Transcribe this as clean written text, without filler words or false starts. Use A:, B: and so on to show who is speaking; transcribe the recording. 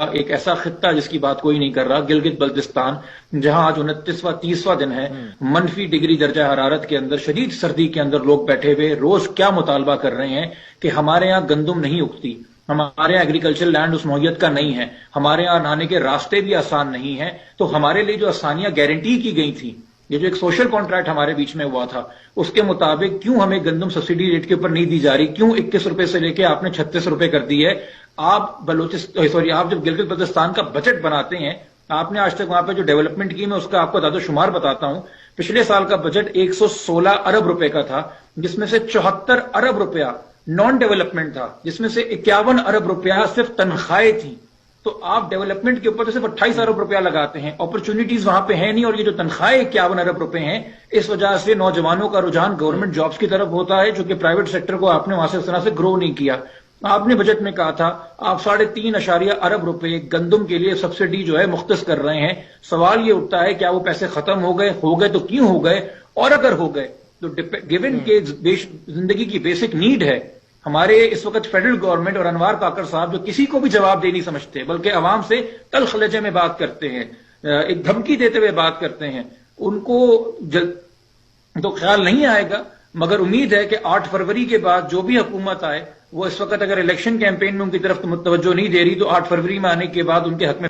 A: ایک ایسا خطہ جس کی بات کوئی نہیں کر رہا، گلگت بلتستان، جہاں آج 29واں 30واں دن ہے، منفی ڈگری درجہ حرارت کے اندر، شدید سردی کے اندر لوگ بیٹھے ہوئے روز کیا مطالبہ کر رہے ہیں کہ ہمارے یہاں گندم نہیں اگتی، ہمارے یہاں ایگریکلچر لینڈ اس نوعیت کا نہیں ہے، ہمارے یہاں نہانے کے راستے بھی آسان نہیں ہیں، تو ہمارے لیے جو آسانیاں گارنٹی کی گئی تھی، یہ جو ایک سوشل کانٹریکٹ ہمارے بیچ میں ہوا تھا، اس کے مطابق کیوں ہمیں گندم سبسڈی ریٹ کے اوپر نہیں دی جا رہی؟ کیوں 21 روپے سے لے کے آپ نے 36 روپے کر دی ہے؟ آپ آپ جب گلگت بلتستان کا بجٹ بناتے ہیں، آپ نے آج تک وہاں پہ جو ڈیولپمنٹ کی، میں اس کا آپ کو عدد و شمار بتاتا ہوں۔ پچھلے سال کا بجٹ 116 ارب روپے کا تھا، جس میں سے 74 ارب روپیہ نان ڈیولپمنٹ تھا، جس میں سے 51 ارب روپیہ صرف تنخواہیں تھیں۔ تو آپ ڈیولپمنٹ کے اوپر تو صرف 28 ارب روپیہ لگاتے ہیں، اپرچونٹیز وہاں پہ ہیں نہیں، اور یہ جو تنخواہیں 51 ارب روپے ہیں، اس وجہ سے نوجوانوں کا رجحان گورنمنٹ جابز کی طرف ہوتا ہے، جو کہ پرائیویٹ سیکٹر کو آپ نے وہاں سے اس طرح سے گرو نہیں کیا۔ آپ نے بجٹ میں کہا تھا آپ 3.5 ارب روپے گندم کے لیے سبسڈی جو ہے مختص کر رہے ہیں۔ سوال یہ اٹھتا ہے کیا وہ پیسے ختم ہو گئے تو کیوں ہو گئے، اور اگر ہو گئے تو گیون کہ زندگی کی بیسک نیڈ ہے، ہمارے اس وقت فیڈرل گورنمنٹ اور انوار کاکڑ صاحب جو کسی کو بھی جواب دے نہیں سمجھتے، بلکہ عوام سے تلخ لہجے میں بات کرتے ہیں، ایک دھمکی دیتے ہوئے بات کرتے ہیں، ان کو تو خیال نہیں آئے گا، مگر امید ہے کہ 8 فروری کے بعد جو بھی حکومت آئے، وہ اس وقت اگر الیکشن کیمپین میں ان کی طرف توجہ نہیں دے رہی، تو 8 فروری میں آنے کے بعد ان کے حق میں